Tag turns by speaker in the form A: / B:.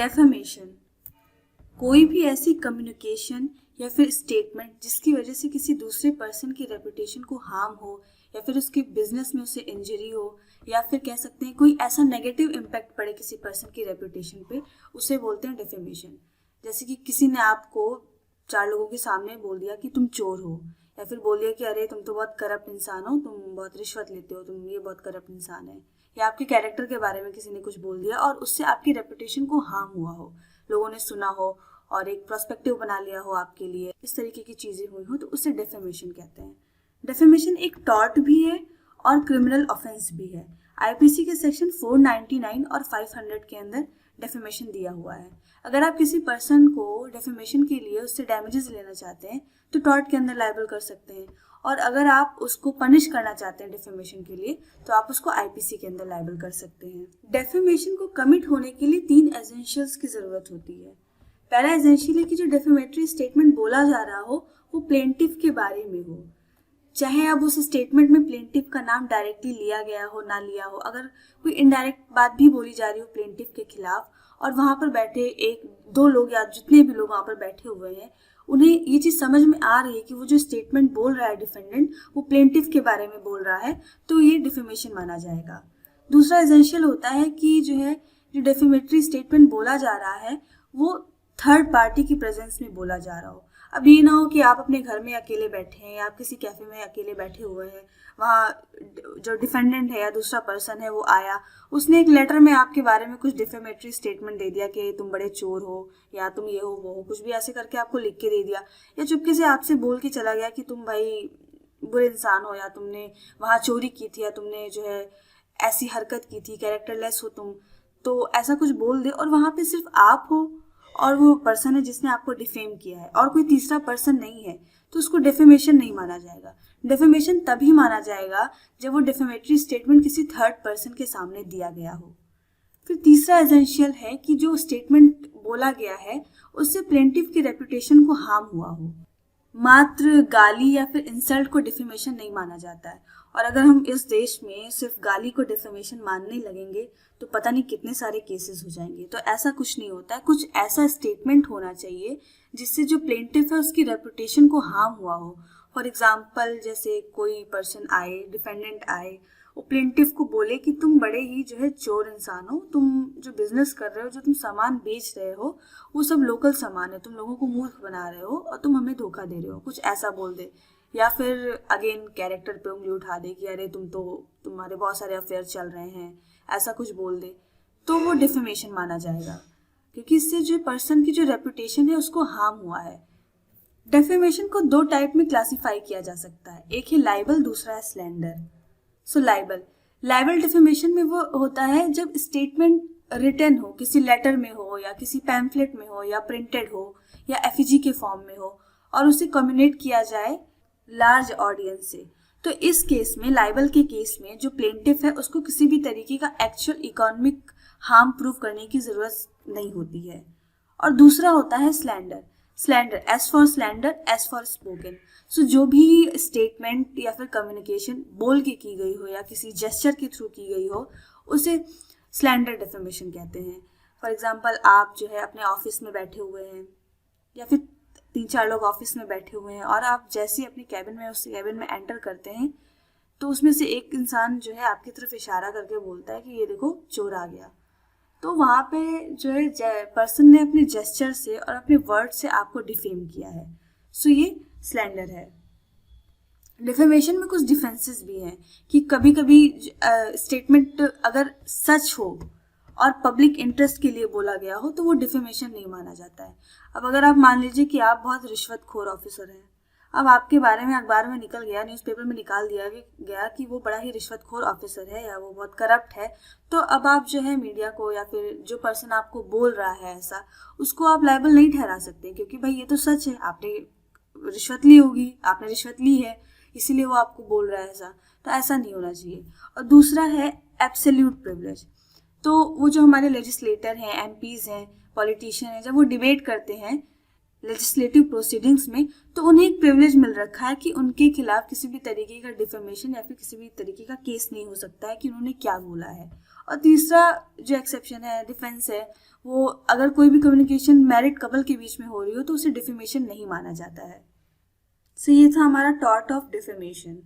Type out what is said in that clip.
A: Defamation कोई भी ऐसी कम्युनिकेशन या फिर स्टेटमेंट जिसकी वजह से किसी दूसरे पर्सन की रेपुटेशन को हार्म हो या फिर उसके बिजनेस में उसे इंजरी हो या फिर कह सकते हैं कोई ऐसा नेगेटिव इम्पैक्ट पड़े किसी पर्सन की रेपुटेशन पे, उसे बोलते हैं डेफेमेशन। जैसे कि किसी ने आपको 4 लोगों के सामने बोल दिया कि तुम चोर हो, या फिर बोल दिया कि अरे तुम तो बहुत करप्ट इंसान हो, तुम बहुत रिश्वत लेते हो, तुम ये बहुत करप्ट इंसान है, या आपके कैरेक्टर के बारे में किसी ने कुछ बोल दिया और उससे आपकी रेपुटेशन को हार्म हुआ हो, लोगों ने सुना हो और एक प्रोस्पेक्टिव बना लिया हो आपके लिए, इस तरीके की चीज़ें हुई हो, तो उसे डेफेमेशन कहते हैं। डेफेमेशन एक टॉर्ट भी है और क्रिमिनल ऑफेंस भी है। आईपीसी के सेक्शन 499 और 500 के अंदर डेफेमेशन दिया हुआ है। अगर आप किसी पर्सन को डेफेमेशन के लिए उससे डैमेजेस लेना चाहते हैं तो टॉर्ट के अंदर लायबल कर सकते हैं, और अगर आप उसको पनिश करना चाहते हैं डेफेमेशन के लिए तो आप उसको आईपीसी के अंदर लायबल कर सकते हैं। डेफेमेशन को कमिट होने के लिए 3 एसेंशियल्स की ज़रूरत होती है। पहला एसेंशियल है कि जो डेफेमेटरी स्टेटमेंट बोला जा रहा हो वो प्लेंटिफ के बारे में हो, चाहे अब उस स्टेटमेंट में प्लेंटिफ का नाम डायरेक्टली लिया गया हो ना लिया हो। अगर कोई इनडायरेक्ट बात भी बोली जा रही हो प्लेंटिफ के खिलाफ और वहाँ पर बैठे 1-2 लोग या जितने भी लोग वहाँ पर बैठे हुए हैं उन्हें ये चीज़ समझ में आ रही है कि वो जो स्टेटमेंट बोल रहा है डिफेंडेंट वो प्लेंटिफ के बारे में बोल रहा है, तो ये डिफेमेशन माना जाएगा। दूसरा एसेंशियल होता है कि जो डेफेमेटरी स्टेटमेंट बोला जा रहा है वो थर्ड पार्टी की प्रेजेंस में बोला जा रहा हो। अब ये ना हो कि आप अपने घर में अकेले बैठे हैं या आप किसी कैफे में अकेले बैठे हुए हैं, वहाँ जो डिफेंडेंट है या दूसरा पर्सन है वो आया, उसने एक लेटर में आपके बारे में कुछ डिफेमेटरी स्टेटमेंट दे दिया कि तुम बड़े चोर हो या तुम ये हो वो हो, कुछ भी ऐसे करके आपको लिख के दे दिया, या चुपके से आपसे बोल के चला गया कि तुम भाई बुरे इंसान हो या तुमने वहाँ चोरी की थी या तुमने जो है ऐसी हरकत की थी, कैरेक्टरलेस हो तुम, तो ऐसा कुछ बोल दे और वहाँ पे सिर्फ आप हो और वो पर्सन है जिसने आपको डिफेम किया है और कोई तीसरा पर्सन नहीं है, तो उसको डेफेमेशन नहीं माना जाएगा। डेफेमेशन तभी माना जाएगा जब वो डेफेमेटरी स्टेटमेंट किसी थर्ड पर्सन के सामने दिया गया हो। फिर तीसरा एसेंशियल है कि जो स्टेटमेंट बोला गया है उससे प्लेंटिफ की रेपुटेशन को हार्म हुआ हो। मात्र गाली या फिर इंसल्ट को डिफेमेशन नहीं माना जाता है, और अगर हम इस देश में सिर्फ गाली को डिफेमेशन मानने लगेंगे तो पता नहीं कितने सारे केसेस हो जाएंगे। तो ऐसा कुछ नहीं होता है, कुछ ऐसा स्टेटमेंट होना चाहिए जिससे जो प्लेंटिफ है उसकी रेपुटेशन को हार्म हुआ हो। फॉर एग्जाम्पल जैसे कोई पर्सन आए, डिफेंडेंट आए, वो प्लेंटिफ को बोले कि तुम बड़े ही जो है चोर इंसान हो, तुम जो बिजनेस कर रहे हो, जो तुम सामान बेच रहे हो वो सब लोकल सामान है, तुम लोगों को मूर्ख बना रहे हो और तुम हमें धोखा दे रहे हो, कुछ ऐसा बोल दे। या फिर अगेन कैरेक्टर पे उंगली उठा दे कि अरे तुम्हारे बहुत सारे अफेयर चल रहे हैं, ऐसा कुछ बोल दे, तो वो डिफेमेशन माना जाएगा, क्योंकि इससे जो पर्सन की जो रेपुटेशन है उसको हार्म हुआ है। डेफेमेशन को 2 टाइप में क्लासिफाई किया जा सकता है, एक है लाइबल, दूसरा है स्लैंडर। सो लाइबल डिफेमेशन में वो होता है जब स्टेटमेंट रिटन हो, किसी लेटर में हो या किसी पैम्फलेट में हो या प्रिंटेड हो या एफईजी के फॉर्म में हो और उसे कम्युनिकेट किया जाए लार्ज ऑडियंस से। तो इस केस में, लाइबल के केस में, जो प्लेंटिफ है उसको किसी भी तरीके का एक्चुअल इकोनॉमिक हार्म प्रूव करने की जरूरत नहीं होती है। और दूसरा होता है slander. S for slander, S for spoken. So जो भी स्टेटमेंट या फिर कम्युनिकेशन बोल के की गई हो या किसी जेस्चर के थ्रू की गई हो उसे स्लैंडर डेफेमेशन कहते हैं। फॉर एग्जाम्पल आप जो है अपने ऑफिस में बैठे हुए हैं या फिर 3-4 लोग ऑफिस में बैठे हुए हैं और आप जैसे ही अपनी कैबिन में उस कैबिन में एंटर करते हैं तो उसमें से एक इंसान जो है आपकी तरफ इशारा करके बोलता है कि ये देखो चोर आ गया, तो वहाँ पे जो है पर्सन ने अपने जेस्चर से और अपने वर्ड से आपको डिफेम किया है। सो ये स्लैंडर है। डिफेमेशन में कुछ डिफेंसेस भी हैं कि कभी कभी स्टेटमेंट अगर सच हो और पब्लिक इंटरेस्ट के लिए बोला गया हो तो वो डिफेमेशन नहीं माना जाता है। अब अगर आप मान लीजिए कि आप बहुत रिश्वतखोर ऑफिसर हैं, अब आपके बारे में अखबार में निकल गया, न्यूज़पेपर में निकाल दिया गया कि वो बड़ा ही रिश्वतखोर ऑफिसर है या वो बहुत करप्ट है, तो अब आप जो है मीडिया को या फिर जो पर्सन आपको बोल रहा है ऐसा, उसको आप लायबल नहीं ठहरा सकते, क्योंकि भाई ये तो सच है, आपने रिश्वत ली होगी, आपने रिश्वत ली है इसीलिए वो आपको बोल रहा है ऐसा। तो ऐसा नहीं होना चाहिए। और दूसरा है एब्सोल्यूट प्रिविलेज। तो वो जो हमारे लेजिस्लेटर हैं, एमपीज हैं, पॉलिटिशियन हैं, जब वो डिबेट करते हैं लेजिस्लेटिव प्रोसीडिंग्स में, तो उन्हें एक प्रिविलेज मिल रखा है कि उनके खिलाफ किसी भी तरीके का डिफेमेशन या फिर किसी भी तरीके का केस नहीं हो सकता है कि उन्होंने क्या बोला है। और तीसरा जो एक्सेप्शन है, डिफेंस है, वो अगर कोई भी कम्युनिकेशन मैरिड कपल के बीच में हो रही हो तो उसे डिफेमेशन नहीं माना जाता है। सो ये था हमारा टॉर्ट ऑफ डिफेमेशन।